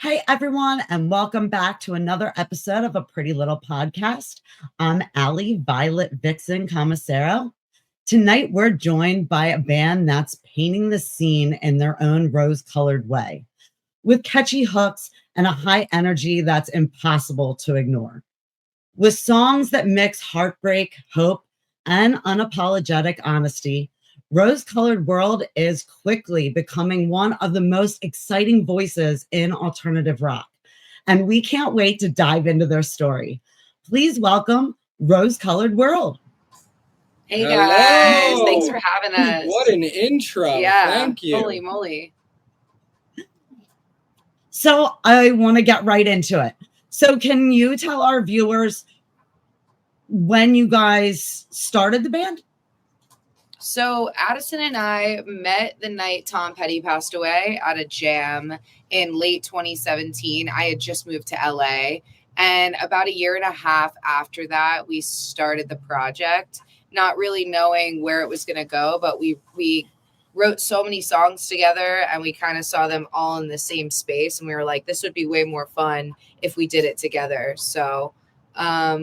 Hey everyone, and welcome back to another episode of A Pretty Little Podcast. I'm Allie Violet Vixen Commissaro. Tonight we're joined by a band that's painting the scene in their own rose-colored way, with catchy hooks and a high energy that's impossible to ignore. With songs that mix heartbreak, hope, and unapologetic honesty, Rose-Colored World is quickly becoming one of the most exciting voices in alternative rock. And we can't wait to dive into their story. Please welcome Rose-Colored World. Hey guys, thanks for having us. What an intro. Yeah, thank you. Holy moly. So I want to get right into it. So can you tell our viewers when you guys started the band? So Addison and I met the night Tom Petty passed away at a jam in late 2017. I had just moved to LA, and about a year and a half after that, we started the project, not really knowing where it was going to go, but we wrote so many songs together and we kind of saw them all in the same space. And we were like, this would be way more fun if we did it together. So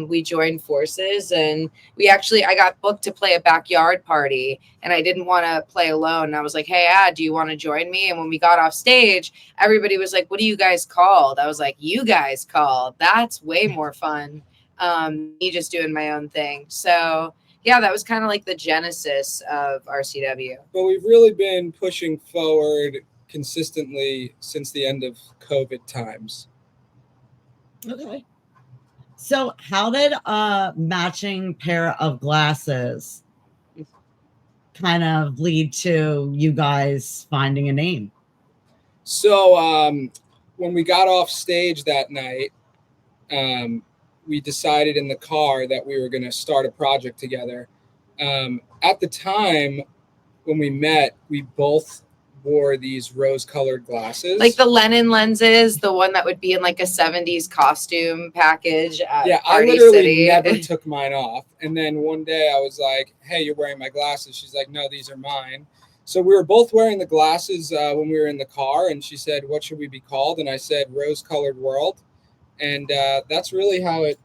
we joined forces, and I got booked to play a backyard party, and I didn't want to play alone. And I was like, hey, do you want to join me? And when we got off stage, everybody was like, what are you guys called? I was like, you guys called. That's way more fun. Me just doing my own thing. So yeah, that was kind of like the genesis of RCW. But we've really been pushing forward consistently since the end of COVID times. Okay. So how did a matching pair of glasses kind of lead to you guys finding a name? So when we got off stage that night, we decided in the car that we were going to start a project together. At the time when we met, we both wore these rose-colored glasses, like the Lennon lenses, the one that would be in like a 70s costume package at Party I literally City. never took mine off. And then one day I was like, hey, you're wearing my glasses. She's like, no, these are mine. So we were both wearing the glasses when we were in the car, and she said, what should we be called? And I said Rose-Colored World. And that's really how it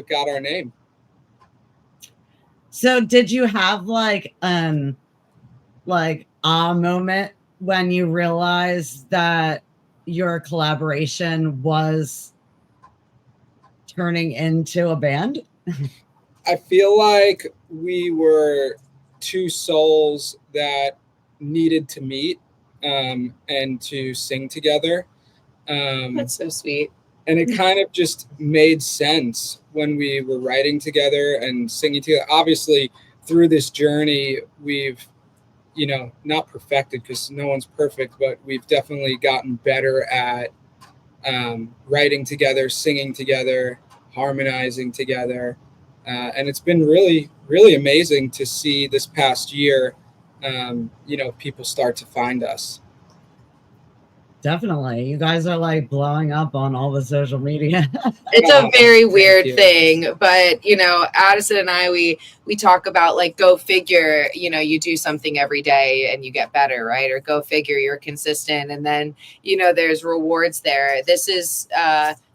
got our name. So did you have like a moment when you realized that your collaboration was turning into a band? I feel like we were two souls that needed to meet and to sing together. That's so sweet. And it kind of just made sense when we were writing together and singing together. Obviously, through this journey, we've not perfected, because no one's perfect, but we've definitely gotten better at writing together, singing together, harmonizing together. And it's been really, really amazing to see this past year, people start to find us. Definitely. You guys are like blowing up on all the social media. It's a very weird thing, but Addison and I, we talk about like, go figure, you do something every day and you get better, right? Or go figure, you're consistent, and then there's rewards there. This is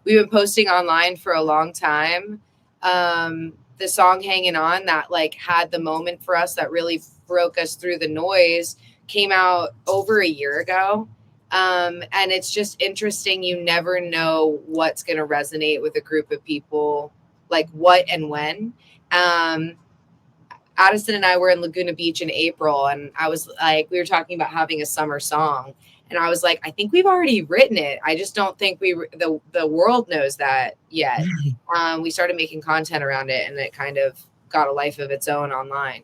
we've been posting online for a long time. The song Hanging On, that like had the moment for us that really broke us through the noise, came out over a year ago. And it's just interesting. You never know what's going to resonate with a group of people, like what and when. Addison and I were in Laguna Beach in April, and I was like, we were talking about having a summer song, and I was like, I think we've already written it. I just don't think the world knows that yet. We started making content around it, and it kind of got a life of its own online.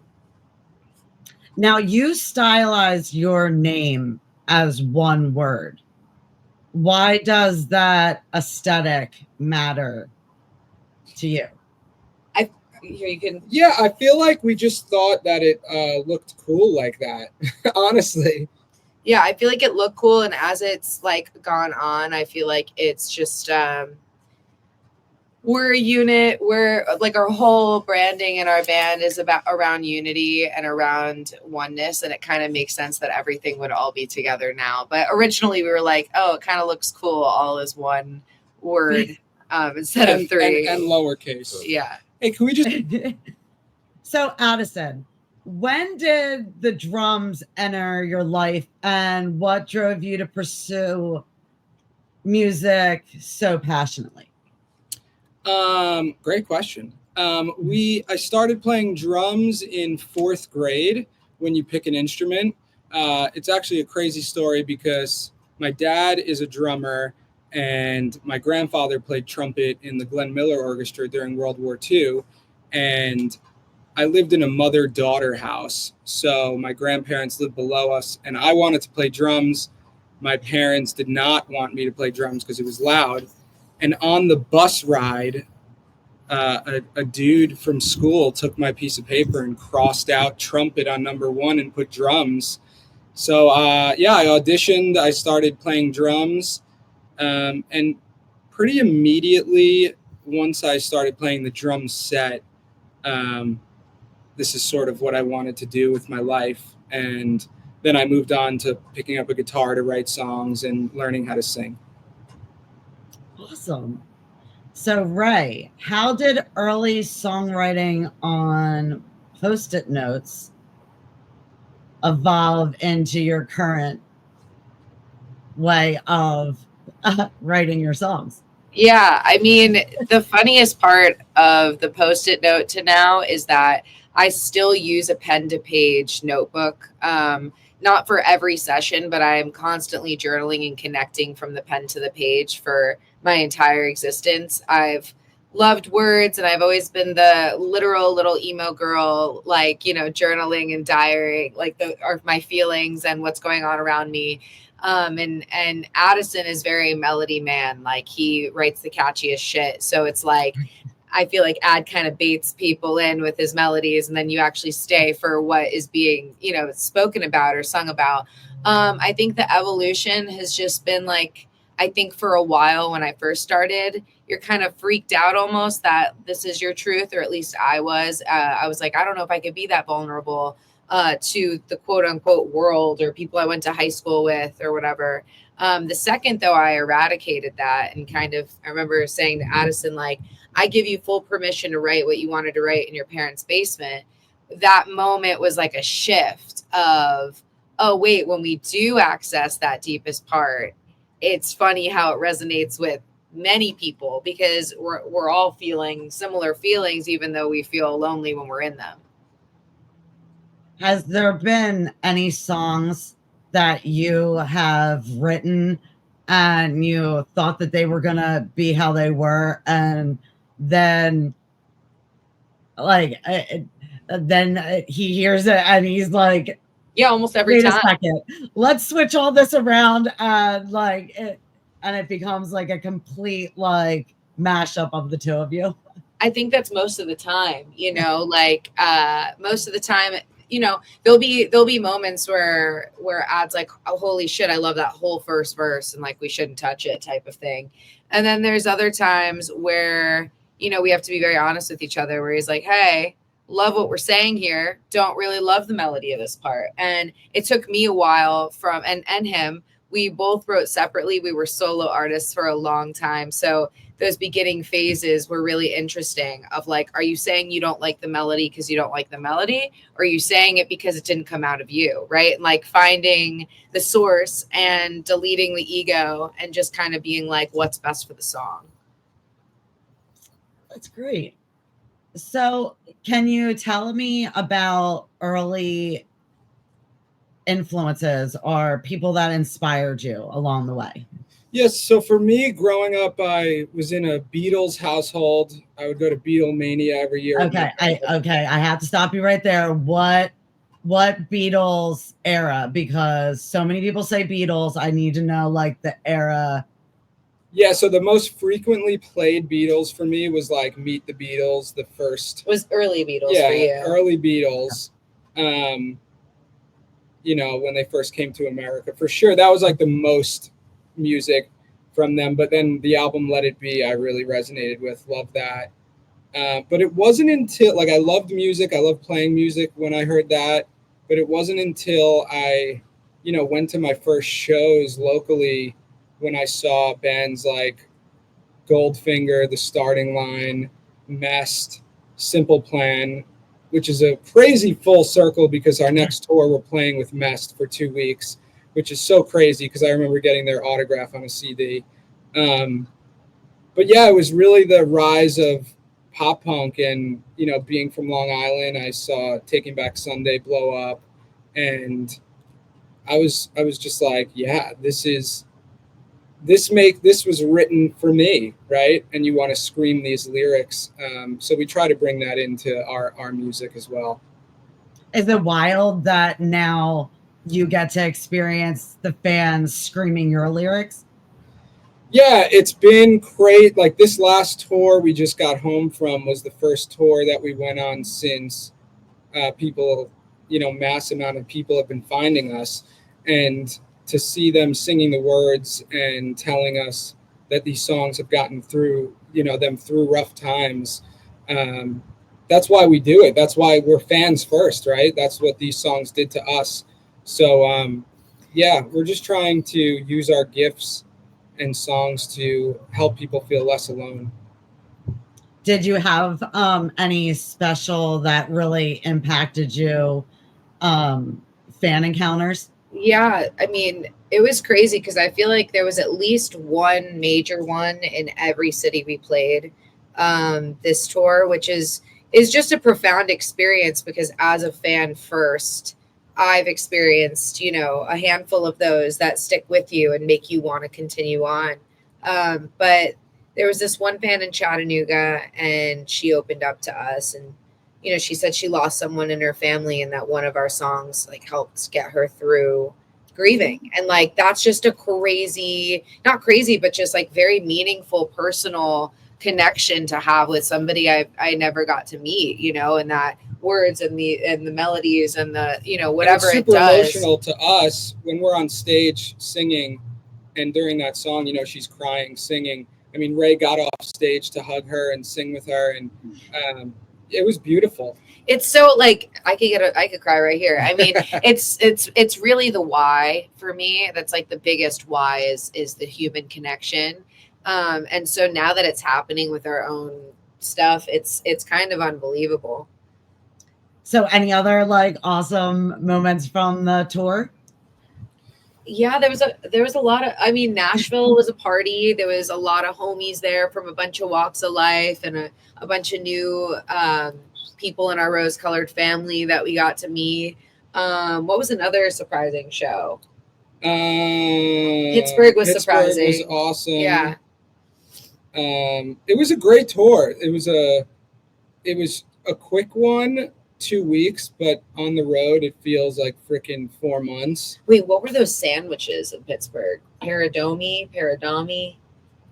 Now you stylize your name as one word. Why does that aesthetic matter to you? I feel like we just thought that it looked cool like that. Honestly. Yeah, I feel like it looked cool, and as it's like gone on, I feel like it's just we're a unit. We're like, our whole branding in our band is around unity and around oneness. And it kind of makes sense that everything would all be together now. But originally we were like, oh, it kind of looks cool. All is one word instead of three. And lowercase. Yeah. Hey, can we just... So Addison, when did the drums enter your life and what drove you to pursue music so passionately? Great question. I started playing drums in 4th grade when you pick an instrument. It's actually a crazy story because my dad is a drummer and my grandfather played trumpet in the Glenn Miller Orchestra during World War II. And I lived in a mother-daughter house. So my grandparents lived below us and I wanted to play drums. My parents did not want me to play drums because it was loud. And on the bus ride, a dude from school took my piece of paper and crossed out trumpet on number 1 and put drums. So, I auditioned. I started playing drums. And pretty immediately, once I started playing the drum set, this is sort of what I wanted to do with my life. And then I moved on to picking up a guitar to write songs and learning how to sing. Awesome. So, Rae, how did early songwriting on Post-it notes evolve into your current way of writing your songs? Yeah, I mean, the funniest part of the Post-it note to now is that I still use a pen to page notebook. Not for every session, but I am constantly journaling and connecting from the pen to the page for my entire existence. I've loved words and I've always been the literal little emo girl, like, journaling and diarying, like my feelings and what's going on around me. And Addison is very melody man. Like, he writes the catchiest shit. So it's like, I feel like Ad kind of baits people in with his melodies, and then you actually stay for what is being, spoken about or sung about. I think the evolution has just been like, I think for a while when I first started, you're kind of freaked out almost that this is your truth, or at least I was. I was like, I don't know if I could be that vulnerable to the quote unquote world or people I went to high school with or whatever. The second, though, I eradicated that and I remember saying to Addison, like, I give you full permission to write what you wanted to write in your parents' basement. That moment was like a shift of, oh, wait, when we do access that deepest part, it's funny how it resonates with many people because we're all feeling similar feelings, even though we feel lonely when we're in them. Has there been any songs that you have written and you thought that they were going to be how they were, and then he hears it and he's like, yeah, almost every wait time. a second, let's switch all this around, and it becomes like a complete like mashup of the two of you? I think that's most of the time, most of the time, there'll be moments where Ad's like, oh, holy shit, I love that whole first verse and like we shouldn't touch it type of thing. And then there's other times where, we have to be very honest with each other, where he's like, hey, love what we're saying here, don't really love the melody of this part. And it took me a while and him, we both wrote separately. We were solo artists for a long time. So those beginning phases were really interesting of like, are you saying you don't like the melody because you don't like the melody? Or are you saying it because it didn't come out of you, right? And like finding the source and deleting the ego and just kind of being like, what's best for the song? That's great. So can you tell me about early influences or people that inspired you along the way? Yes. So for me, growing up, I was in a Beatles household. I would go to Beatlemania every year. Okay. I have to stop you right there. What Beatles era? Because so many people say Beatles. I need to know like the era. Yeah. So the most frequently played Beatles for me was like Meet the Beatles. The first was early Beatles for you. Early Beatles. When they first came to America, for sure. That was like the most music from them. But then the album Let It Be, I really resonated with, loved that. But it wasn't until, like, I loved music, I loved playing music when I heard that, but it wasn't until I, went to my first shows locally when I saw bands like Goldfinger, The Starting Line, Mest, Simple Plan, which is a crazy full circle because our next tour we're playing with Mest for 2 weeks, which is so crazy because I remember getting their autograph on a CD. But yeah, it was really the rise of pop punk, and being from Long Island, I saw Taking Back Sunday blow up, and I was just like, yeah, this was written for me, right? And you want to scream these lyrics, so we try to bring that into our music as well. Is it wild that now you get to experience the fans screaming your lyrics? Yeah, it's been great. Like, this last tour we just got home from was the first tour that we went on since people, mass amount of people have been finding us. And to see them singing the words and telling us that these songs have gotten through, them through rough times, that's why we do it. That's why we're fans first, right? That's what these songs did to us. So, yeah, we're just trying to use our gifts and songs to help people feel less alone. Did you have any special that really impacted you fan encounters? Yeah, I mean, it was crazy because I feel like there was at least one major one in every city we played this tour, which is just a profound experience because as a fan first, I've experienced, a handful of those that stick with you and make you want to continue on. But there was this one fan in Chattanooga, and she opened up to us, and she said she lost someone in her family, and that one of our songs like helped get her through grieving. And like that's just a crazy, not crazy, but just like very meaningful personal connection to have with somebody I never got to meet, and that words and the melodies and the whatever it's it super does. Emotional to us when we're on stage singing, and during that song, she's crying, singing. I mean, Ray got off stage to hug her and sing with her, and it was beautiful. It's so like I could cry right here. I mean, it's really the why for me. That's like the biggest why is the human connection. And so now that it's happening with our own stuff, it's kind of unbelievable. So any other like awesome moments from the tour? Yeah, there was a lot of, I mean, Nashville was a party. There was a lot of homies there from a bunch of walks of life, and a bunch of new people in our rose-colored family that we got to meet. What was another surprising show? Pittsburgh was surprising. Pittsburgh was awesome. Yeah. It was a great tour. It was a quick one, 2 weeks, but on the road it feels like freaking 4 months. Wait, what were those sandwiches in Pittsburgh? Paradomi?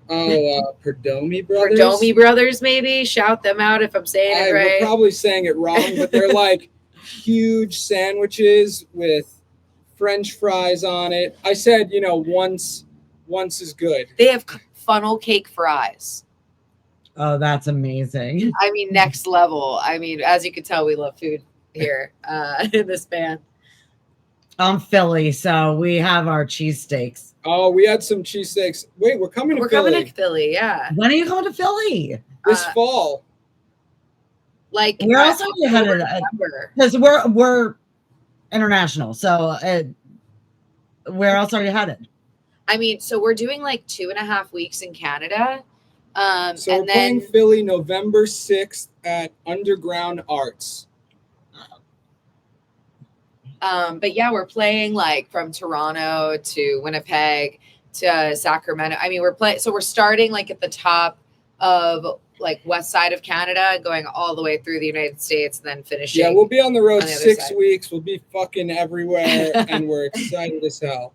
Oh, Perdomi Brothers. Perdomi Brothers, maybe. Shout them out if I'm saying it right. We're probably saying it wrong, but they're like huge sandwiches with French fries on it. I said, once is good. They have funnel cake fries. Oh, that's amazing. I mean, next level. I mean, as you can tell, we love food here in this band. I'm Philly, so we have our cheesesteaks. Oh, we had some cheesesteaks. Wait, we're coming to Philly. We're coming to Philly, yeah. When are you coming to Philly? This fall. Like, where else are you headed? Because we're international, so where else are you headed? I mean, so we're doing like 2.5 weeks in Canada. So and we're playing Philly November 6th at Underground Arts. But yeah, we're playing like from Toronto to Winnipeg to Sacramento. I mean, we're starting like at the top of like west side of Canada, going all the way through the United States, and then finishing. Yeah, we'll be on the road 6 side. weeks. We'll be fucking everywhere, and we're excited as hell.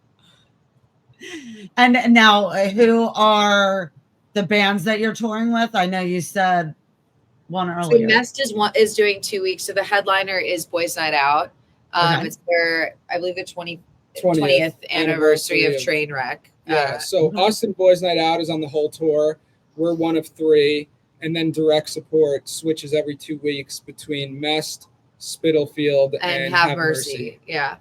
And now, who are the bands that you're touring with? I know you said one earlier. So Mest is doing 2 weeks. So the headliner is Boys Night Out. It's their, I believe, the 20th anniversary of Trainwreck Yeah, so us and Boys Night Out is on the whole tour. We're one of 3, and then direct support switches every 2 weeks between Mest, Spitalfield, and Have Mercy. Yeah.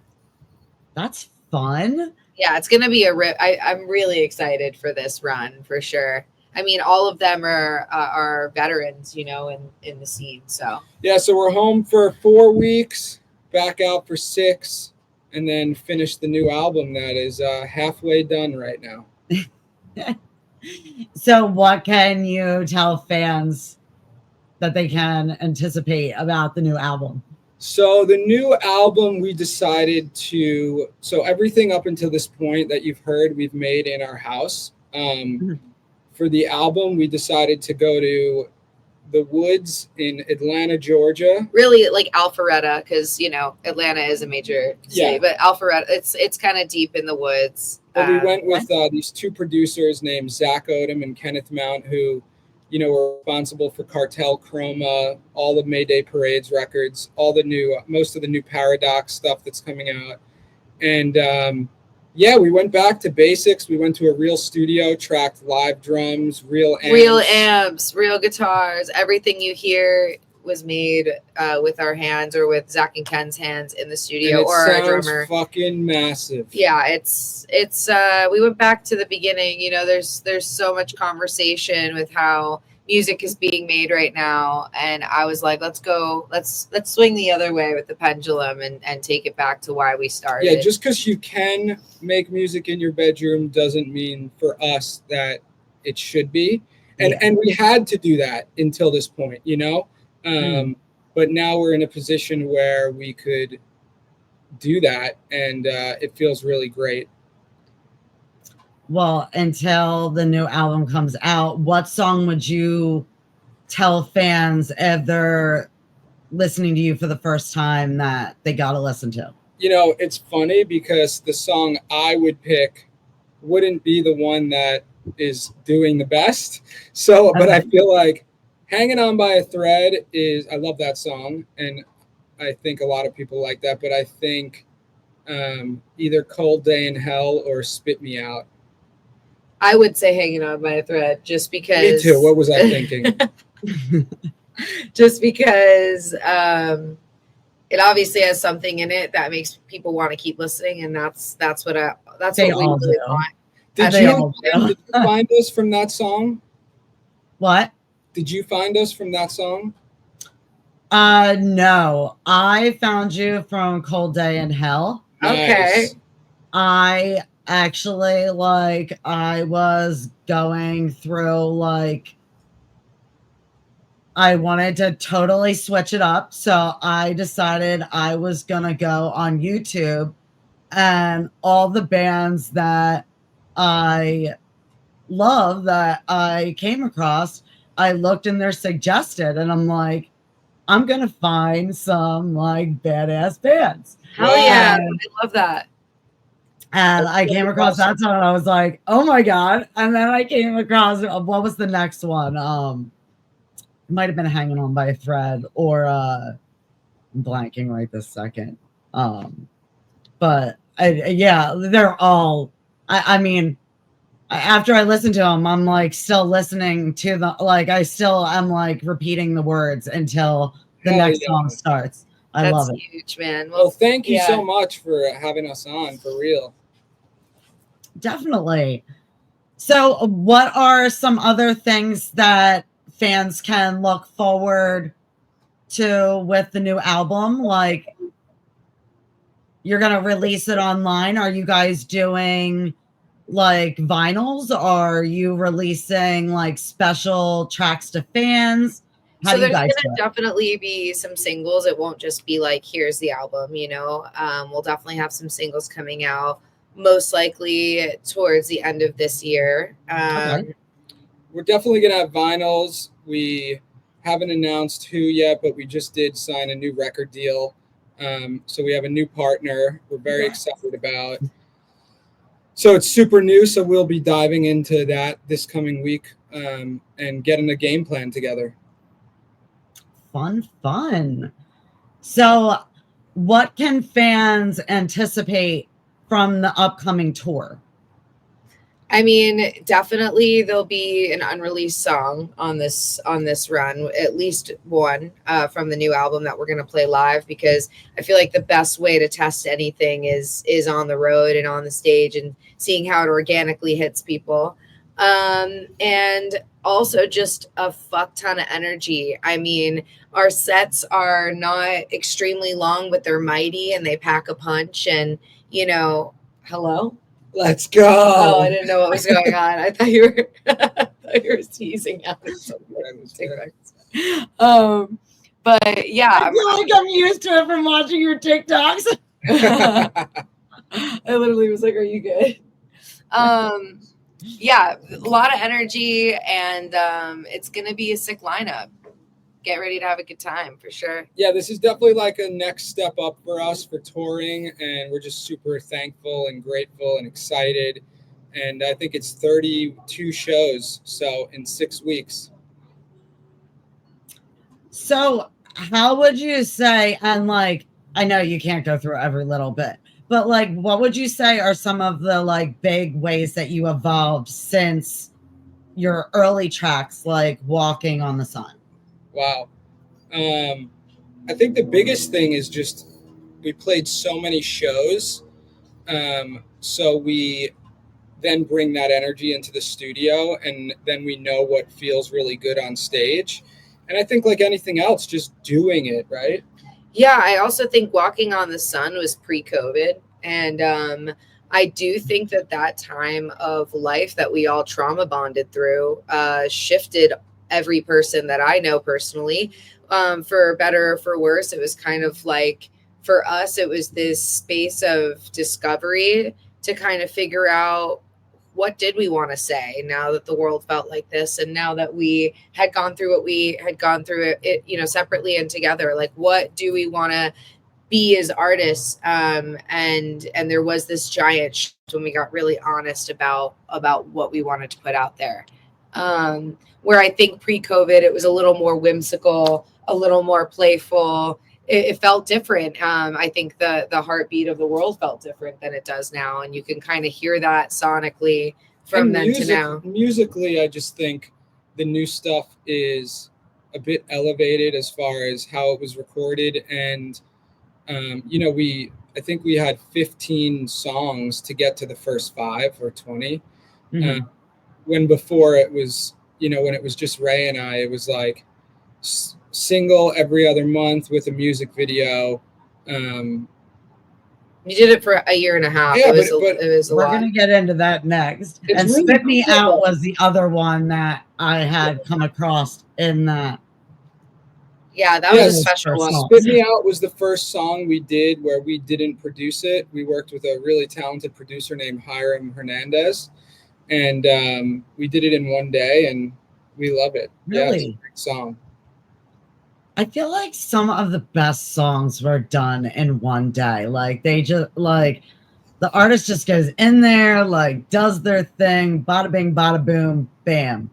That's fun. Yeah, it's gonna be I'm really excited for this run for sure. I mean, all of them are veterans, you know, in the scene. So yeah, so we're home for 4 weeks, back out for 6, and then finish the new album that is halfway done right now. So what can you tell fans that they can anticipate about the new album? So the new album, we decided to, so everything up until this point that you've heard, we've made in our house. For the album, we decided to go to the woods in Atlanta, Georgia. Really like Alpharetta, because, you know, Atlanta is a major city, but Alpharetta, it's kind of deep in the woods. But we went with these 2 producers named Zach Odom and Kenneth Mount, who, you know, were responsible for Cartel, Chroma, all the Mayday Parades records, most of the new Paradox stuff that's coming out. And yeah, we went back to basics. We went to a real studio, tracked live drums, real amps, real guitars. Everything you hear was made with our hands or with Zach and Ken's hands in the studio, or our drummer. Fucking massive. Yeah, it's we went back to the beginning. You know, there's so much conversation with how music is being made right now, and I was like, let's swing the other way with the pendulum and take it back to why we started. Yeah, just because you can make music in your bedroom doesn't mean for us that it should be, and we had to do that until this point, you know. But now we're in a position where we could do that, and it feels really great. Well, until the new album comes out, what song would you tell fans if they're listening to you for the first time that they got to listen to? You know, it's funny because the song I would pick wouldn't be the one that is doing the best. So, but I feel like Hanging On by a Thread I love that song, and I think a lot of people like that, but I think either Cold Day in Hell or Spit Me Out. I would say Hanging On by a Thread, just because. Me too. What was I thinking? Just because it obviously has something in it that makes people want to keep listening, and that's what we really want. Did you find us from that song? What? Did you find us from that song? No. I found you from Cold Day in Hell. Okay. Nice. I actually, I was going through, I wanted to totally switch it up. So I decided I was going to go on YouTube, and all the bands that I love that I came across, I looked in their suggested, and I'm like, I'm going to find some badass bands. Hell yeah. I love that. And I came across that song, and I was like, oh my God. And then I came across, what was the next one? It might have been Hanging On by a Thread, or I'm blanking right this second. But they're all, I mean, after I listen to them, I'm still listening to the, I still am repeating the words until the next song starts. I love it. That's huge, man. Well, thank you so much for having us on, for real. Definitely. So what are some other things that fans can look forward to with the new album? You're going to release it online. Are you guys doing vinyls? Are you releasing special tracks to fans? So there's going to definitely be some singles. It won't just be here's the album, you know. We'll definitely have some singles coming out, most likely towards the end of this year. Okay. We're definitely going to have vinyls. We haven't announced who yet, but we just did sign a new record deal. So we have a new partner we're very excited about. So it's super new, so we'll be diving into that this coming week and getting a game plan together. Fun. So what can fans anticipate from the upcoming tour? I mean, definitely there'll be an unreleased song on this run, at least one from the new album that we're going to play live, because I feel like the best way to test anything is on the road and on the stage and seeing how it organically hits people. And also just a fuck ton of energy. I mean, our sets are not extremely long, but they're mighty and they pack a punch. And, you know, hello? Let's go. Oh, I didn't know what was going on. I thought you were, I thought you were teasing out. But yeah, I feel like I'm used to it from watching your TikToks. I literally was like, "Are you good?" Yeah, a lot of energy, and it's gonna be a sick lineup. Get ready to have a good time for sure. Yeah, this is definitely like a next step up for us for touring, and we're just super thankful and grateful and excited. And I think it's 32 shows, so in 6 weeks. So how would you say, and like, I know you can't go through every little bit, but like, what would you say are some of the like big ways that you evolved since your early tracks, like Walking on the Sun? Wow. I think the biggest thing is just we played so many shows. So we then bring that energy into the studio, and then we know what feels really good on stage. And I think like anything else, just doing it, right? Yeah, I also think Walking on the Sun was pre-COVID. And I do think that time of life that we all trauma bonded through shifted every person that I know personally, for better or for worse. It was kind of like, for us, it was this space of discovery to kind of figure out what did we want to say now that the world felt like this, and now that we had gone through what we had gone through, it separately and together, like what do we want to be as artists. And there was this giant shift when we got really honest about what we wanted to put out there, where I think pre-COVID it was a little more whimsical, a little more playful. It felt different. I think the heartbeat of the world felt different than it does now, and you can kind of hear that sonically from then to now. Musically, I just think the new stuff is a bit elevated as far as how it was recorded, and I think we had 15 songs to get to the first 5 or 20. Mm-hmm. When before it was, when it was just Ray and I, it was like single every other month with a music video. You did it for a year and a half. Yeah, it was a we're lot. gonna get into that next. It's and really Spit Me cool. Out was the other one that I had come across in that. Yeah, that was a special one. Spit Me Out was the first song we did where we didn't produce it. We worked with a really talented producer named Hiram Hernandez, and we did it in one day, and we love it. Really? Yeah, it's a great song. I feel like some of the best songs were done in one day. Like they just like the artist just goes in there, like does their thing, bada bing, bada boom, bam,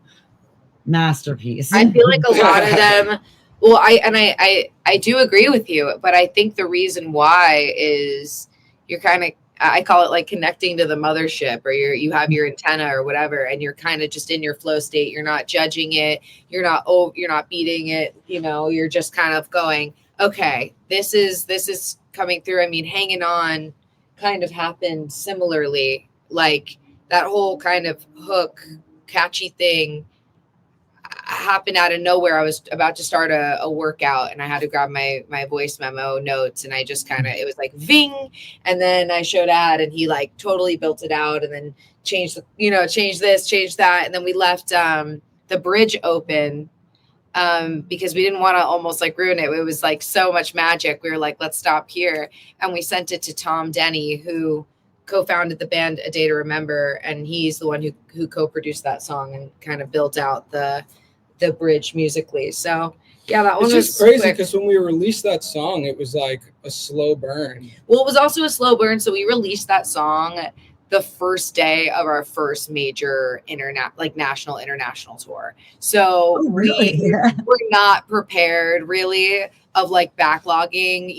masterpiece. I feel like a lot of them. Well, I do agree with you, but I think the reason why is you're kind of, I call it like connecting to the mothership, or you have your antenna or whatever, and you're kind of just in your flow state. You're not judging it. You're not beating it. You're just kind of going, okay, this is coming through. I mean, Hanging On kind of happened similarly, like that whole kind of hook, catchy thing happened out of nowhere. I was about to start a workout, and I had to grab my voice memo notes, and I just it was like ving, and then I showed Ad, and he like totally built it out, and then changed this, changed that, and then we left the bridge open because we didn't want to almost like ruin it. It was like so much magic. We were like, let's stop here, and we sent it to Tom Denny, who co-founded the band A Day to Remember, and he's the one who co-produced that song and kind of built out the bridge musically. So yeah, that one was just crazy because when we released that song, it was like a slow burn. Well, it was also a slow burn. So we released that song the first day of our first major national international tour. So we were not prepared really of like backlogging,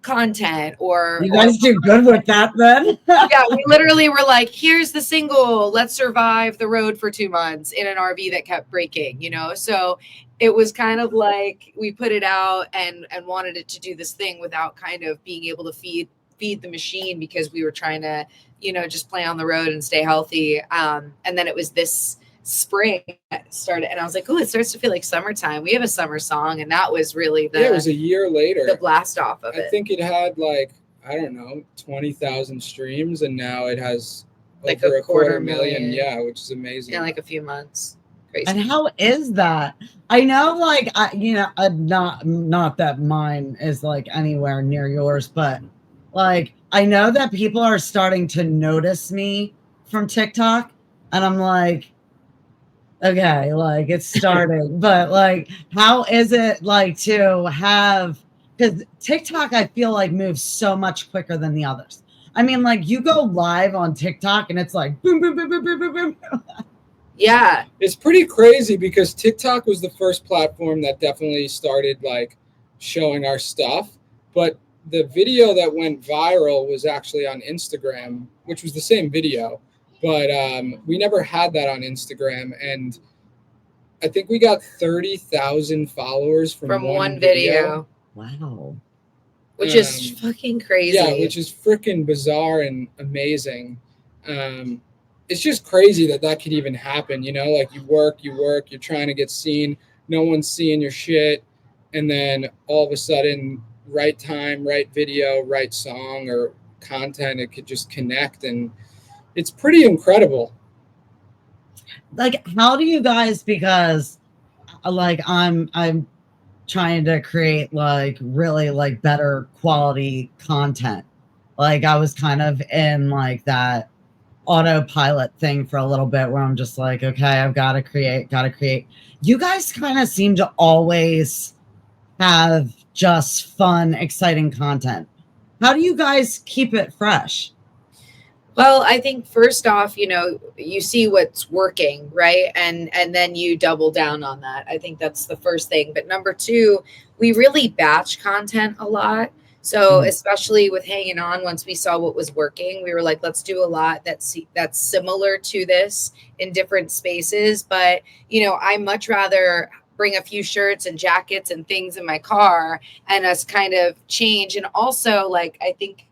content or You guys do good with that then. yeah, we literally were like, here's the single, let's survive the road for 2 months in an RV that kept breaking, you know? So it was kind of like we put it out and wanted it to do this thing without kind of being able to feed the machine, because we were trying to, you know, just play on the road and stay healthy. And then it was this spring that started, and I was like, oh, it starts to feel like summertime. We have a summer song, and that was really it was a year later. The blast off of it. I think it had like, I don't know, 20,000 streams, and now it has like over a quarter million. Yeah, which is amazing. In like a few months. Crazy. And how is that? I know, like, not that mine is like anywhere near yours, but like, I know that people are starting to notice me from TikTok, and I'm like, okay, like it's starting, but like, how is it like to have, because TikTok, I feel like moves so much quicker than the others. I mean, like you go live on TikTok and it's like boom, boom, boom, boom, boom, boom, boom. Yeah. It's pretty crazy because TikTok was the first platform that definitely started like showing our stuff. But the video that went viral was actually on Instagram, which was the same video. But we never had that on Instagram. And I think we got 30,000 followers from one video. Wow. Which is fucking crazy. Yeah, which is freaking bizarre and amazing. It's just crazy that could even happen, you know? Like you work, you're trying to get seen, no one's seeing your shit, and then all of a sudden, right time, right video, right song or content, it could just connect, and it's pretty incredible. Like, how do you guys, because like I'm trying to create like really like better quality content. Like I was kind of in like that autopilot thing for a little bit where I'm just like, okay, I've got to create. You guys kind of seem to always have just fun, exciting content. How do you guys keep it fresh? Well, I think first off, you know, you see what's working, right? And then you double down on that. I think that's the first thing. But number two, we really batch content a lot. So especially with Hanging On, once we saw what was working, we were like, let's do a lot that's similar to this in different spaces. But, you know, I much rather bring a few shirts and jackets and things in my car and us kind of change. And also, like, I think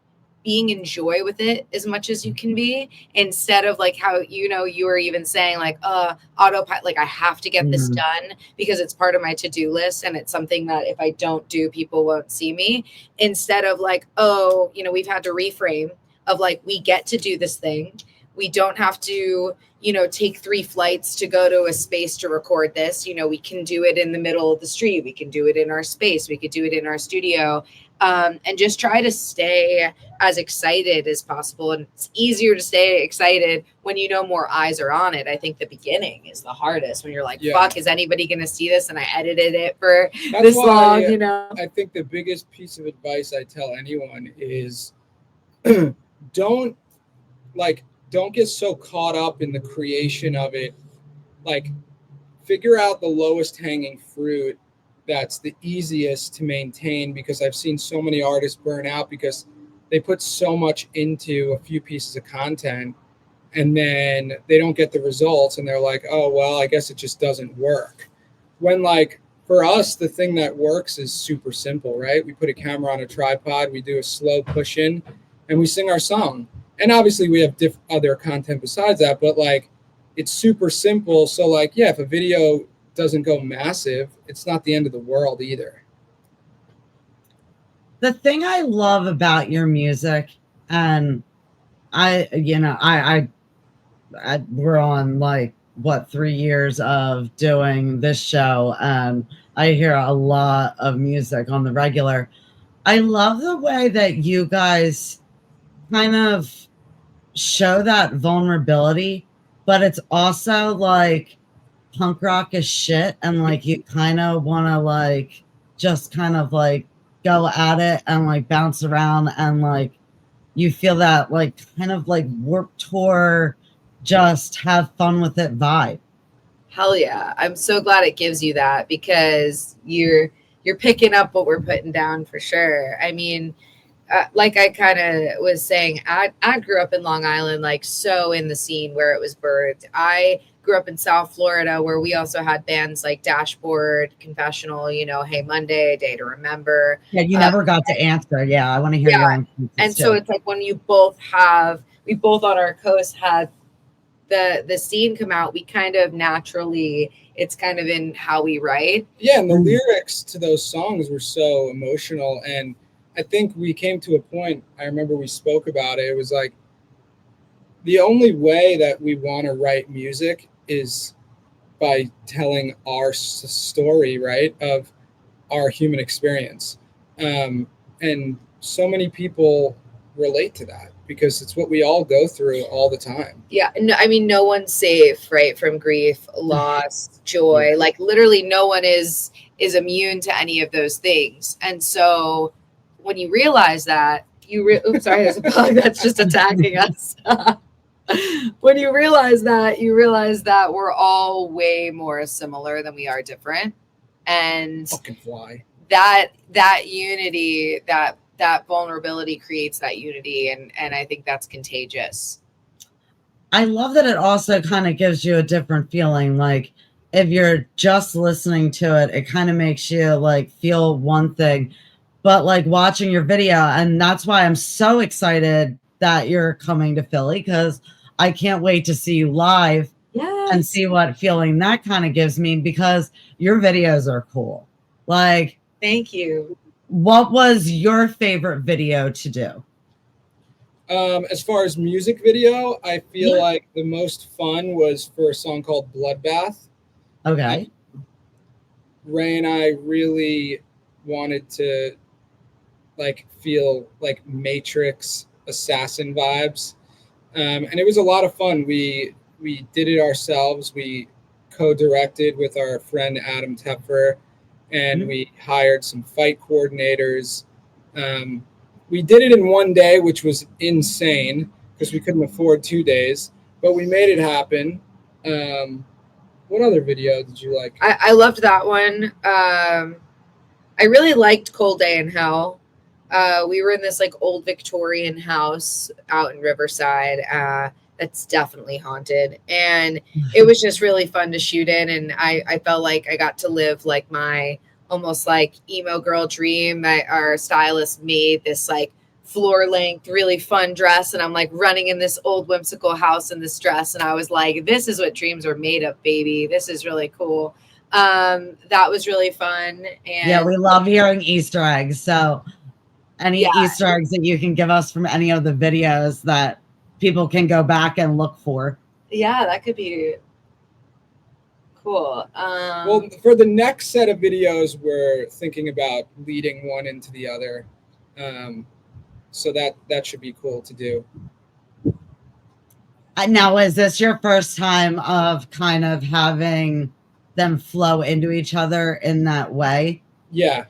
being in joy with it as much as you can be, instead of like how, you know, you were even saying like, autopilot, like I have to get this done because it's part of my to-do list. And it's something that if I don't do, people won't see me, instead of like, oh, you know, we've had to reframe of like, we get to do this thing. We don't have to, you know, take 3 flights to go to a space to record this. You know, we can do it in the middle of the street. We can do it in our space. We could do it in our studio. And just try to stay as excited as possible. And it's easier to stay excited when you know more eyes are on it. I think the beginning is the hardest when you're like, fuck, is anybody going to see this? And I edited it for this long, you know? I think the biggest piece of advice I tell anyone is don't get so caught up in the creation of it. Like, figure out the lowest hanging fruit that's the easiest to maintain, because I've seen so many artists burn out because they put so much into a few pieces of content and then they don't get the results and they're like, oh, well, I guess it just doesn't work. When like for us, the thing that works is super simple, right? We put a camera on a tripod, we do a slow push in and we sing our song. And obviously we have other content besides that, but like it's super simple. So like, yeah, if a video doesn't go massive, it's not the end of the world either. The thing I love about your music, and we're on like what 3 years of doing this show, and I hear a lot of music on the regular. I love the way that you guys kind of show that vulnerability, but it's also like punk rock is shit, and like you kind of want to like just kind of like go at it and like bounce around, and like you feel that like kind of like Warped Tour, just have fun with it vibe. Hell yeah. I'm so glad it gives you that, because you're picking up what we're putting down for sure. I mean, like I kind of was saying, I grew up in Long Island, like so in the scene where it was birthed. I grew up in South Florida, where we also had bands like Dashboard, Confessional, Hey Monday, Day to Remember. Yeah, you never got to answer. Yeah, I want to hear Yeah. your own And so too. it's like when we both on our coast had the scene come out, we kind of naturally, it's kind of in how we write. Yeah, and the lyrics to those songs were so emotional. And I think we came to a point, I remember we spoke about it. It was like, the only way that we want to write music is by telling our story, right, of our human experience. And so many people relate to that because it's what we all go through all the time. Yeah. No, I mean, no one's safe, right, from grief, loss, joy. Yeah. Like literally no one is immune to any of those things. And so when you realize that, oops, sorry, there's a bug that's just attacking us. When you realize that we're all way more similar than we are different. And Fucking fly. that unity, that vulnerability creates that unity, and I think that's contagious. I love that it also kind of gives you a different feeling. Like if you're just listening to it, it kind of makes you like feel one thing, but like watching your video, and that's why I'm so excited that you're coming to Philly, because I can't wait to see you live. Yes. And see what feeling that kind of gives me, because your videos are cool. Like, thank you. What was your favorite video to do? As far as music video, I feel like the most fun was for a song called Bloodbath. Okay. Ray and I really wanted to like feel like Matrix assassin vibes. And it was a lot of fun. We did it ourselves. We co-directed with our friend Adam Tepfer, and we hired some fight coordinators. We did it in one day, which was insane because we couldn't afford 2 days, but we made it happen. What other video did you like? I loved that one. I really liked Cold Day in Hell. We were in this like old Victorian house out in Riverside. That's definitely haunted, and it was just really fun to shoot in. And I felt like I got to live like my almost like emo girl dream. That our stylist made this like floor length, really fun dress, and I'm like running in this old whimsical house in this dress, and I was like, this is what dreams are made of, baby. This is really cool. That was really fun. And yeah, we love hearing Easter eggs. So any Easter eggs that you can give us from any of the videos that people can go back and look for? Yeah, that could be cool. Well, for the next set of videos, we're thinking about leading one into the other. So that should be cool to do. Now, is this your first time of kind of having them flow into each other in that way? Yeah.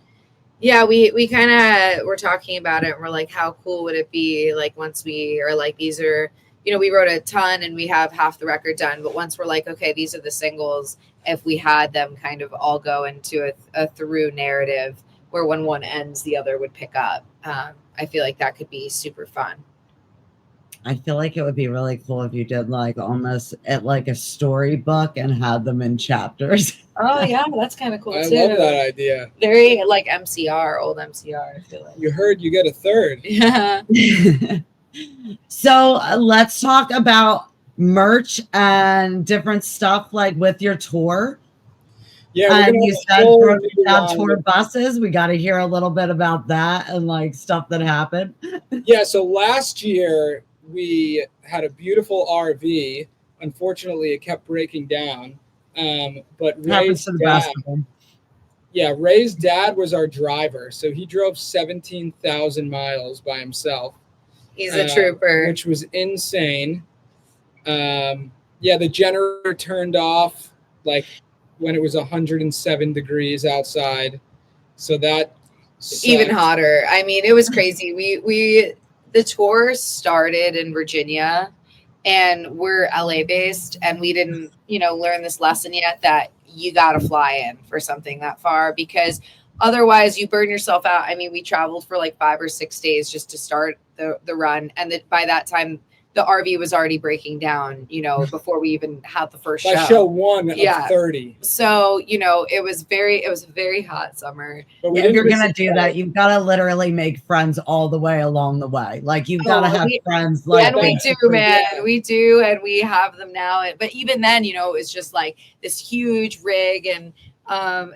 Yeah, we kind of were talking about it, and we're like, how cool would it be like once we are like, these are, we wrote a ton and we have half the record done, but once we're like, okay, these are the singles, if we had them kind of all go into a through narrative where when one ends, the other would pick up. I feel like that could be super fun. I feel like it would be really cool if you did like almost at like a storybook and had them in chapters. Oh yeah, that's kind of cool I too. love that idea. Very like MCR, old MCR. I feel like. You heard you get a third. Yeah. So let's talk about merch and different stuff like with your tour. Yeah, and you said tour buses. We got to hear a little bit about that and like stuff that happened. Yeah, so last year we had a beautiful RV. Unfortunately, it kept breaking down. But Ray's dad was our driver, so he drove 17,000 miles by himself. He's a trooper, which was insane. The generator turned off like when it was 107 degrees outside, so that sucked. Even hotter. I mean, it was crazy. The tour started in Virginia, and we're LA based, and we didn't, learn this lesson yet that you got to fly in for something that far, because otherwise you burn yourself out. I mean, we traveled for like 5 or 6 days just to start the run. And by that time, the RV was already breaking down, you know, before we even had the first show. By show 1 of 30. So, you know, it was a very hot summer. But if you're going to do that, you've got to literally make friends all the way along the way. Like you've got to have friends. Like, and we do, man. We do. And we have them now. But even then, you know, it was just like this huge rig. And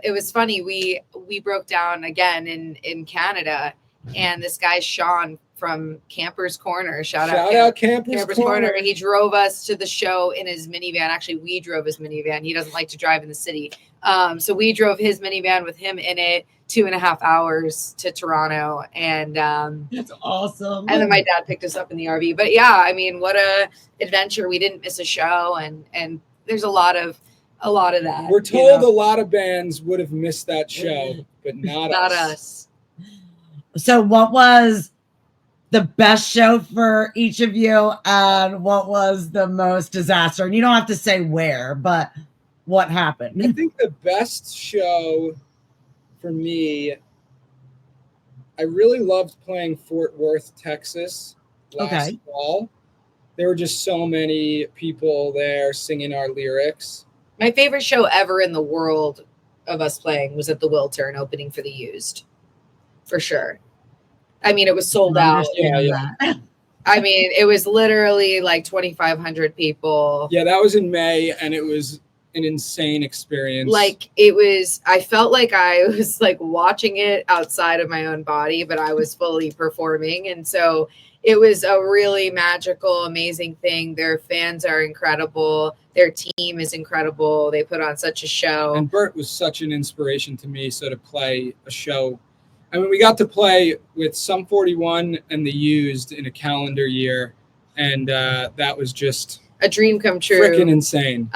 it was funny. We broke down again in Canada. And this guy, Sean, from Camper's Corner. Shout out Camper's Corner. He drove us to the show in his minivan. Actually, we drove his minivan. He doesn't like to drive in the city. So we drove his minivan with him in it 2.5 hours to Toronto. And that's awesome. And then my dad picked us up in the RV. But yeah, I mean, what a adventure. We didn't miss a show. And there's a lot of that. We're told a lot of bands would have missed that show, but not us. So what was the best show for each of you, and what was the most disaster? And you don't have to say where, but what happened? I think the best show for me, I really loved playing Fort Worth, Texas last fall. There were just so many people there singing our lyrics. My favorite show ever in the world of us playing was at the Wiltern opening for the Used, for sure. I mean, it was sold out. Yeah. I mean, it was literally like 2,500 people. Yeah, that was in May, and it was an insane experience. Like, I felt like I was like watching it outside of my own body, but I was fully performing. And so it was a really magical, amazing thing. Their fans are incredible. Their team is incredible. They put on such a show. And Bert was such an inspiration to me. So to play a show, I mean, we got to play with Sum 41 and the Used in a calendar year, and that was just a dream come true. Freaking insane.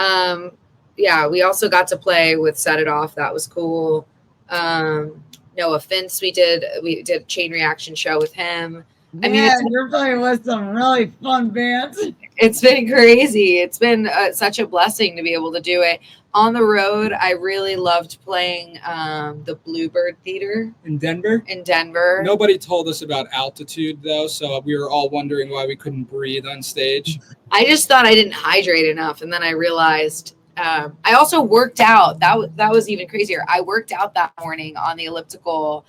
Yeah, we also got to play with Set It Off. That was cool. No Offense. We did a Chain Reaction show with him. I mean, you're playing with some really fun bands. It's been crazy. It's been such a blessing to be able to do it. On the road, I really loved playing the Bluebird Theater. In Denver? In Denver. Nobody told us about altitude, though, so we were all wondering why we couldn't breathe on stage. I just thought I didn't hydrate enough, and then I realized I also worked out. That was even crazier. I worked out that morning on the elliptical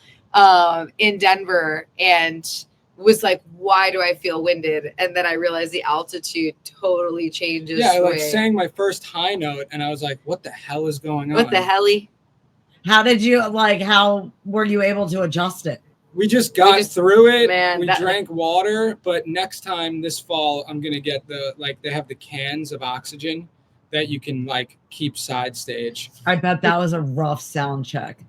in Denver, and was like, why do I feel winded? And then I realized the altitude totally changes. Yeah, I like sang my first high note, and I was like, what the hell is going on? What the helly? How were you able to adjust it? We just got through it. Man, we drank water, but next time this fall, I'm going to get they have the cans of oxygen that you can keep side stage. I bet that was a rough sound check.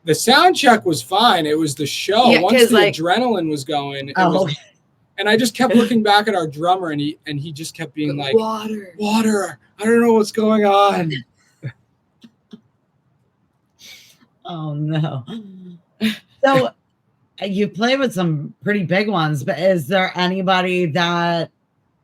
The sound check was fine. It was the show. Yeah, once the adrenaline was going, and I just kept looking back at our drummer, and he just kept being like, water. I don't know what's going on. Oh no. So you play with some pretty big ones, but is there anybody that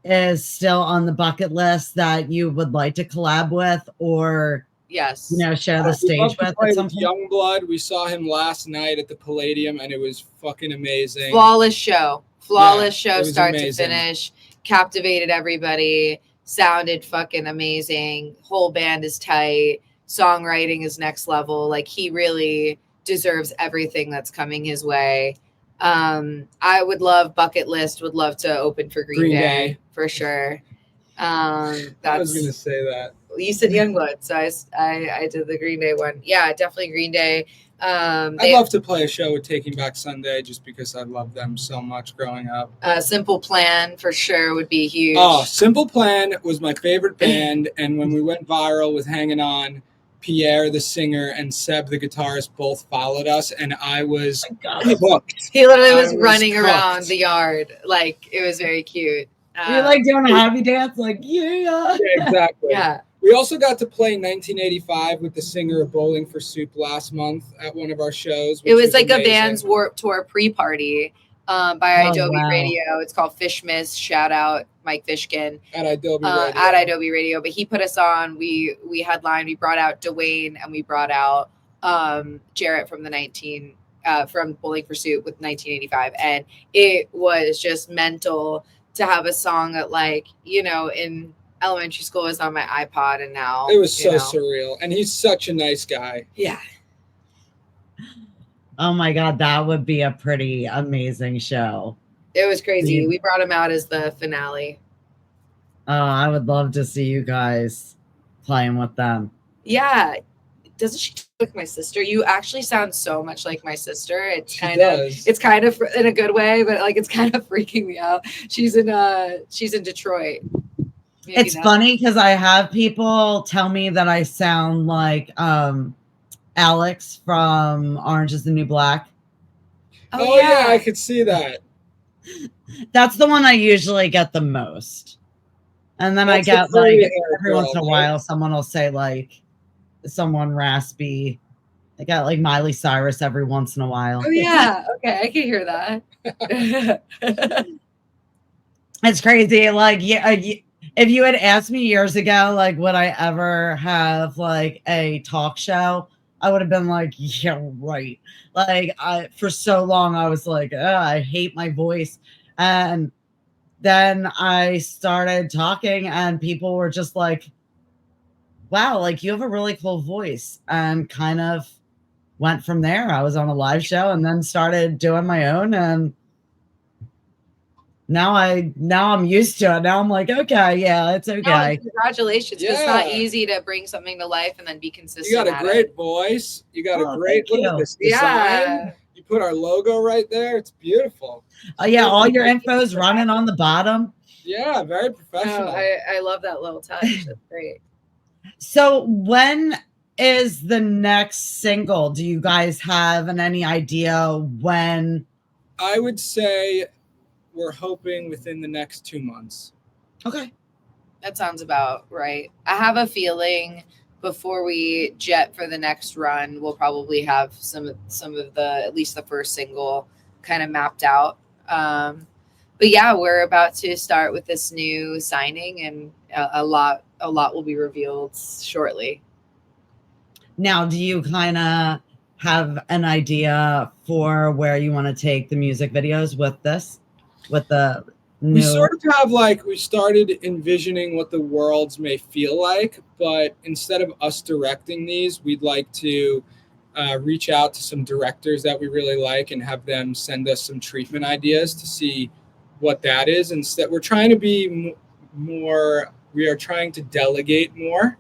is still on the bucket list that you would like to collab with, or yes, share the stage with? Youngblood. We saw him last night at the Palladium, and it was fucking amazing. Flawless show, start to finish. Captivated everybody. Sounded fucking amazing. Whole band is tight. Songwriting is next level. He really deserves everything that's coming his way. I would love bucket list. Would love to open for Green Day for sure. I was gonna say that. You said Youngblood, so I did the Green Day one. Yeah, definitely Green Day. I'd love to play a show with Taking Back Sunday just because I loved them so much growing up. Simple Plan for sure would be huge. Oh, Simple Plan was my favorite band, and when we went viral with Hanging On, Pierre, the singer, and Seb, the guitarist, both followed us, and I was hooked. He literally was running around the yard. It was very cute. You're doing a happy dance, yeah. Exactly. Yeah. We also got to play 1985 with the singer of Bowling for Soup last month at one of our shows. It was a Vans Warped Tour pre-party by Adobe Radio. It's called Fishmas. Shout out Mike Fishkin at Adobe Radio. But he put us on. We headlined. We brought out Dwayne, and we brought out Jarrett from from Bowling for Soup with 1985, and it was just mental to have a song that, like, in elementary school was on my iPod, and now it was so surreal. And he's such a nice guy. Yeah. Oh my God, that would be a pretty amazing show. It was crazy. We brought him out as the finale. I would love to see you guys playing with them. Yeah. Doesn't she talk like my sister? You actually sound so much like my sister. It's kind of in a good way, but like it's kind of freaking me out. She's in Detroit. Maybe it's funny because I have people tell me that I sound like Alex from Orange is the New Black. Oh yeah, I could see that. That's the one I usually get the most. And then I get like every once in a while someone will say like someone raspy. I got like Miley Cyrus every once in a while. Oh yeah, okay, I can hear that. It's crazy. Like, yeah, if you had asked me years ago, like, would I ever have like a talk show? I would have been like, yeah, right. Like, for so long, I was like, I hate my voice. And then I started talking, and people were just like, wow, like, you have a really cool voice. And kind of went from there. I was on a live show and then started doing my own. And now I'm used to it. Now I'm like, okay, yeah, it's okay. No, congratulations. Yeah. It's not easy to bring something to life and then be consistent. You got a great voice. You got a great look at this design. Yeah. You put our logo right there. It's beautiful. Oh yeah, all your info's running on the bottom. Yeah, very professional. I love that little touch. That's great. So when is the next single? Do you guys have any idea when? I would say we're hoping within the next 2 months. Okay. That sounds about right. I have a feeling before we jet for the next run, we'll probably have some of the, at least the first single kind of mapped out. But yeah, we're about to start with this new signing, and a lot will be revealed shortly. Now, do you kind of have an idea for where you want to take the music videos with this? With the new... We sort of have we started envisioning what the worlds may feel like, but instead of us directing these, we'd like to reach out to some directors that we really like and have them send us some treatment ideas to see what that is. Instead, we're trying to be more, we are trying to delegate more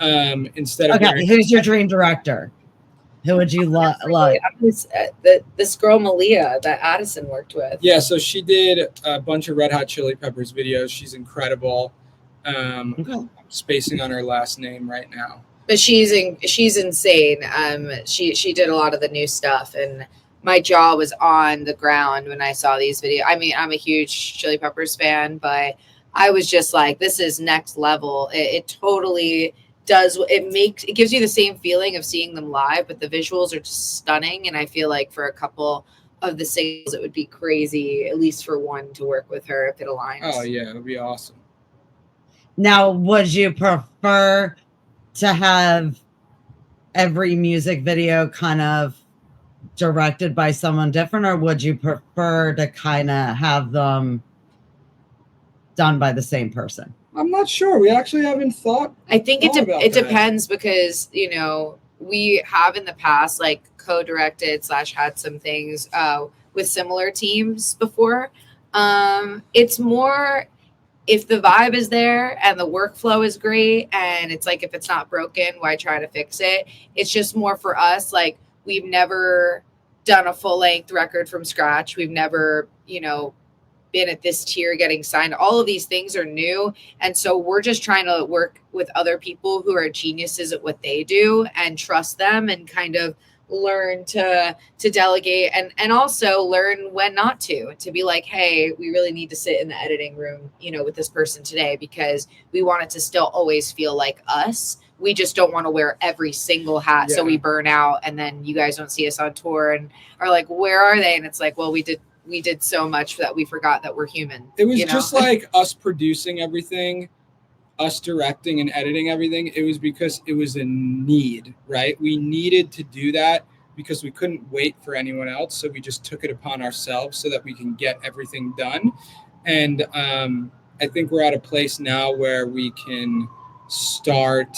instead of... Okay, who's your dream director? Who would you like? This girl, Malia, that Addison worked with. Yeah, so she did a bunch of Red Hot Chili Peppers videos. She's incredible. I'm spacing on her last name right now. But she's insane. She did a lot of the new stuff, and my jaw was on the ground when I saw these videos. I mean, I'm a huge Chili Peppers fan, but I was just like, this is next level. It totally... it gives you the same feeling of seeing them live, but the visuals are just stunning. And I feel like for a couple of the singles, it would be crazy, at least for one, to work with her if it aligns. Oh yeah, it would be awesome. Now, would you prefer to have every music video kind of directed by someone different, or would you prefer to kind of have them done by the same person? I'm not sure. We actually haven't thought. I think it depends, because we have in the past co-directed / had some things with similar teams before. It's more if the vibe is there and the workflow is great, and it's like, if it's not broken, why try to fix it? It's just more for us. Like, we've never done a full length record from scratch. We've never been at this tier getting signed. All of these things are new, and so we're just trying to work with other people who are geniuses at what they do and trust them, and kind of learn to delegate, and also learn when not to be like, hey, we really need to sit in the editing room with this person today, because we want it to still always feel like us. We just don't want to wear every single hat. So we burn out, and then you guys don't see us on tour and are like, where are they? And it's like, well, we did so much that we forgot that we're human. It was just like us producing everything. us directing and editing everything, it was because it was a need, right? We needed to do that because we couldn't wait for anyone else. So we just took it upon ourselves so that we can get everything done. And I think we're at a place now where we can start,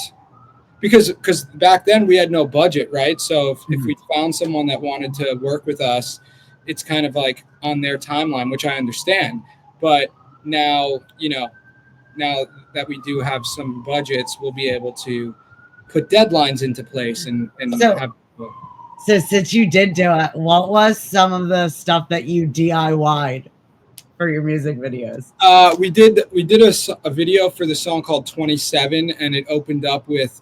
because back then we had no budget, right? So if we found someone that wanted to work with us, it's kind of like on their timeline, which I understand. But now, now that we do have some budgets, we'll be able to put deadlines into place and have. So since you did do it, what was some of the stuff that you DIY'd for your music videos? We did a video for the song called 27, and it opened up with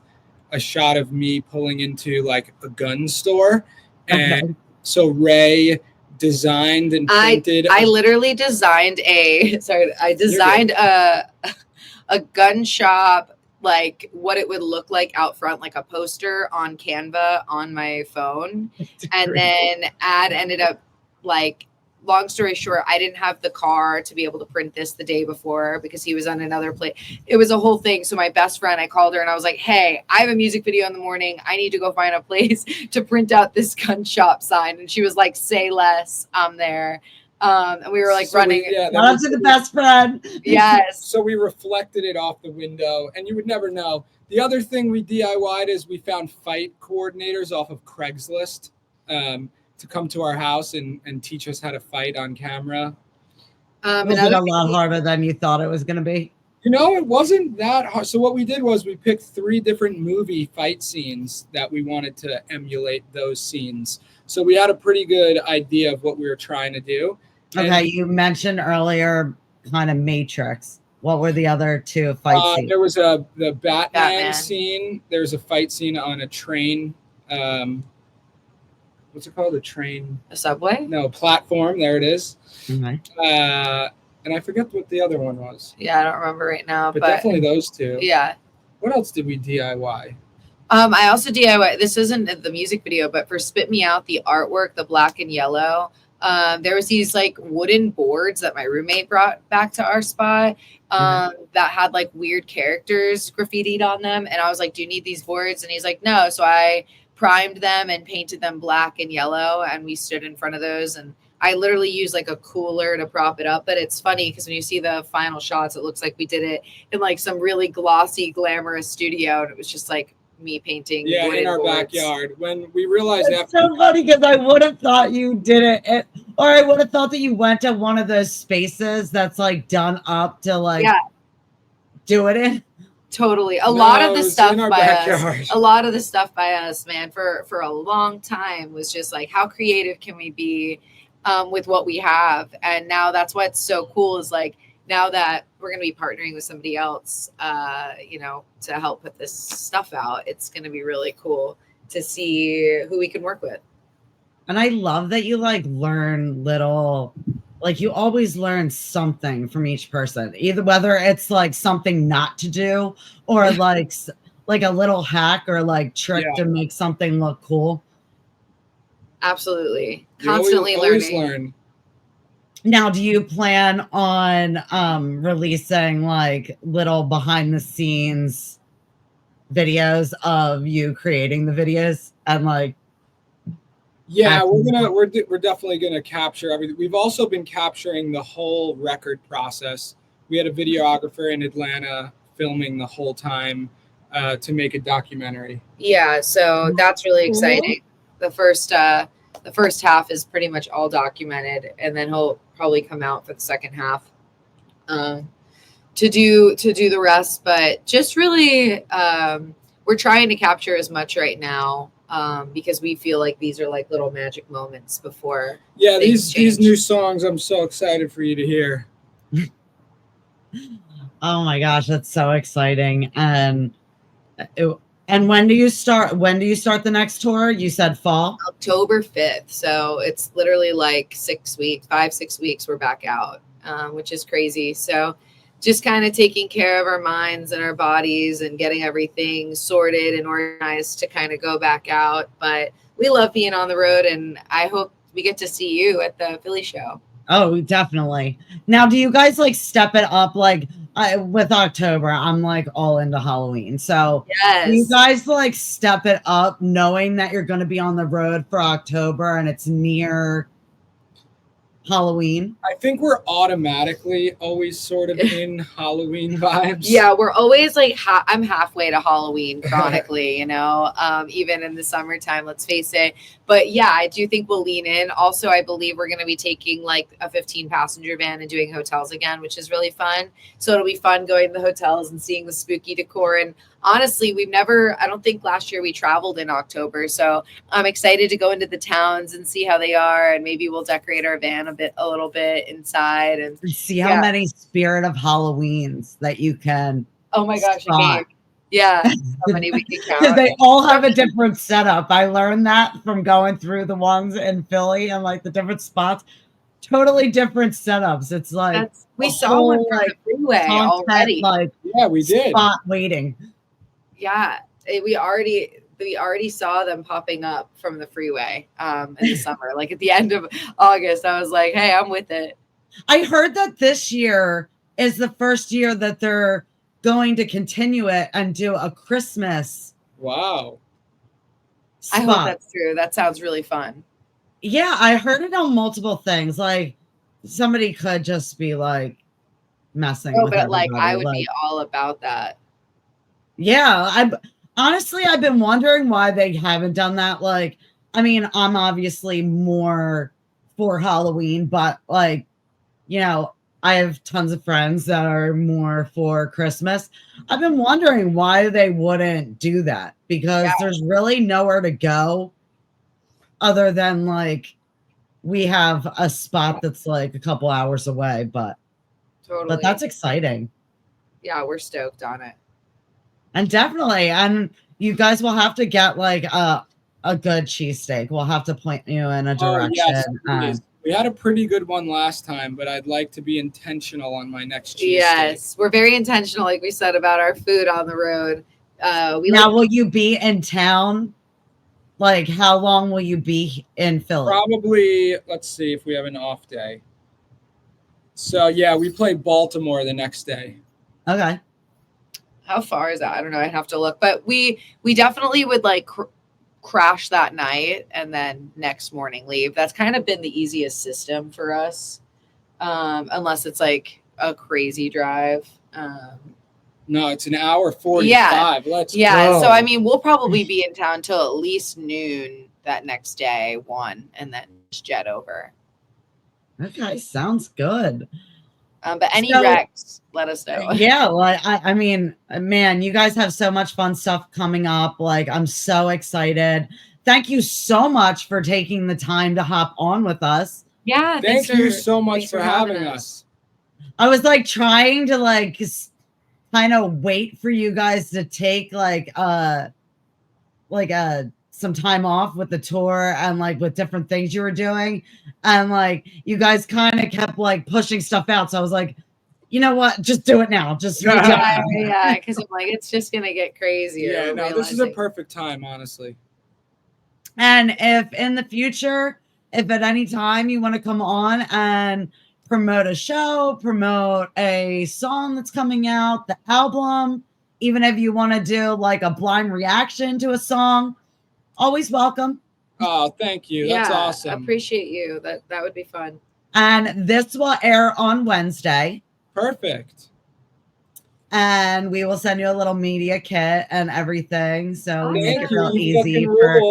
a shot of me pulling into like a gun store. And so Ray designed and printed. I literally designed a gun shop, like what it would look like out front, like a poster on Canva on my phone. And then ended up, like, long story short, I didn't have the car to be able to print this the day before because he was on another place. It was a whole thing. So my best friend, I called her and I was like, hey, I have a music video in the morning. I need to go find a place to print out this gun shop sign. And she was like, say less, I'm there. And we were like running. Love to the best friend. Yes. So we reflected it off the window, and you would never know. The other thing we DIY'd is we found fight coordinators off of Craigslist to come to our house and teach us how to fight on camera. Was it a lot harder than you thought it was going to be? It wasn't that hard. So what we did was we picked 3 different movie fight scenes that we wanted to emulate those scenes. So we had a pretty good idea of what we were trying to do. Okay, you mentioned earlier kind of Matrix. What were the other 2 fight scenes? There was the Batman scene. There's a fight scene on a train. What's it called? A subway? No, platform. There it is. Okay. And I forget what the other one was. Yeah, I don't remember right now. But definitely those 2. Yeah. What else did we DIY? I also DIY. This isn't the music video, but for Spit Me Out, the artwork, the black and yellow. There was these like wooden boards that my roommate brought back to our spot that had like weird characters graffitied on them. And I was like, do you need these boards? And he's like, no. So I primed them and painted them black and yellow. And we stood in front of those. And I literally used like a cooler to prop it up. But it's funny because when you see the final shots, it looks like we did it in like some really glossy, glamorous studio. And it was just like me painting in our backyard. When we realized that, so funny because I would have thought you did it, or I would have thought that you went to one of those spaces that's like done up to like do it in. Totally. A lot of the stuff by us, man, for a long time was just like, how creative can we be with what we have? And now that's what's so cool is like, now that we're going to be partnering with somebody else, to help put this stuff out, it's going to be really cool to see who we can work with. And I love that you like learn little, like you always learn something from each person, either whether it's like something not to do or like a little hack or like trick to make something look cool. Absolutely. Constantly learning. Now, do you plan on releasing like little behind the scenes videos of you creating the videos and like? Yeah, we're definitely gonna capture everything. We've also been capturing the whole record process. We had a videographer in Atlanta filming the whole time to make a documentary. Yeah, so that's really exciting. The first half is pretty much all documented, and then he'll probably come out for the second half to do the rest. But just really, we're trying to capture as much right now because we feel like these are like little magic moments before. Yeah, these new songs, I'm so excited for you to hear. Oh my gosh, that's so exciting! And when do you start the next tour? You said fall? October 5th. So it's literally like 6 weeks we're back out, which is crazy. So just kind of taking care of our minds and our bodies and getting everything sorted and organized to kind of go back out. But we love being on the road, and I hope we get to see you at the Philly show. Oh, definitely. Now, do you guys like step it up? Like, with October, I'm like all into Halloween. So you Yes. guys like step it up knowing that you're going to be on the road for October and it's near Halloween. I think we're automatically always sort of in Halloween vibes. Yeah, we're always like I'm halfway to Halloween chronically, even in the summertime, let's face it. But yeah, I do think we'll lean in. Also, I believe we're going to be taking like a 15-passenger van and doing hotels again, which is really fun. So it'll be fun going to the hotels and seeing the spooky decor. And honestly, I don't think last year we traveled in October. So I'm excited to go into the towns and see how they are. And maybe we'll decorate our van a little bit inside and see how many spirit of Halloweens that you can. Oh my gosh, a game. Yeah, how many we can count. Because they all have a different setup. I learned that from going through the ones in Philly and like the different spots. Totally different setups. It's like we saw one from the freeway already. Like we did spot waiting. Yeah, we already saw them popping up from the freeway in the summer. Like at the end of August, I was like, "Hey, I'm with it." I heard that this year is the first year that they're going to continue it and do a Christmas. Wow. Spot. I hope that's true. That sounds really fun. Yeah, I heard it on multiple things. Like somebody could just be like messing with but everybody. Like I would be all about that. Yeah, I've been wondering why they haven't done that. Like, I mean, I'm obviously more for Halloween, but like, I have tons of friends that are more for Christmas. I've been wondering why they wouldn't do that because there's really nowhere to go other than like we have a spot that's like a couple hours away, but that's exciting. Yeah, we're stoked on it. And definitely, and you guys will have to get like a good cheesesteak. We'll have to point you in a direction. Yes, we had a pretty good one last time, but I'd like to be intentional on my next cheesesteak. Yes, we're very intentional, like we said, about our food on the road. Will you be in town? Like, how long will you be in Philly? Probably, let's see if we have an off day. So, yeah, we play Baltimore the next day. Okay. How far is that? I don't know. I'd have to look. But we definitely would like crash that night and then next morning leave. That's kind of been the easiest system for us, unless it's like a crazy drive. No, it's an hour 45. Let's go. So I mean, we'll probably be in town till at least noon that next day, 1, and then just jet over. Okay, sounds good. But any wrecks, let us know. Yeah, well, I mean, man, you guys have so much fun stuff coming up. Like, I'm so excited. Thank you so much for taking the time to hop on with us. Yeah, thank you so much for having us. I was like trying to like kind of wait for you guys to take some time off with the tour and like with different things you were doing, and like you guys kind of kept like pushing stuff out, so I was like, you know what, just do it now, just because I'm like, it's just gonna get crazier. This is a perfect time, honestly. And if in the future, if at any time you want to come on and promote a show, promote a song that's coming out, the album, even if you want to do like a blind reaction to a song, always welcome. Oh, thank you. That's awesome. Appreciate you. That would be fun. And this will air on Wednesday. Perfect. And we will send you a little media kit and everything. So we make it real easy.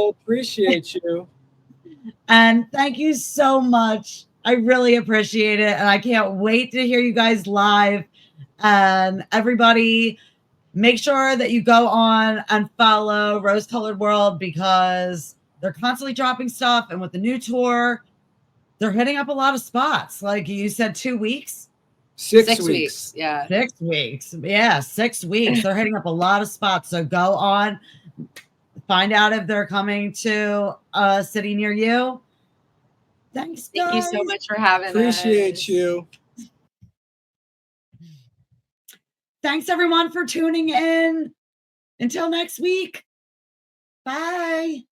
Appreciate you. And thank you so much. I really appreciate it. And I can't wait to hear you guys live. And everybody, make sure that you go on and follow Rose Colored World because they're constantly dropping stuff. And with the new tour, they're hitting up a lot of spots. Like you said, 2 weeks? 6 weeks. Yeah. 6 weeks. Yeah, 6 weeks. They're hitting up a lot of spots. So go on, find out if they're coming to a city near you. Thanks, guys. Thank you so much for having us. Appreciate you. Thanks, everyone, for tuning in. Until next week. Bye.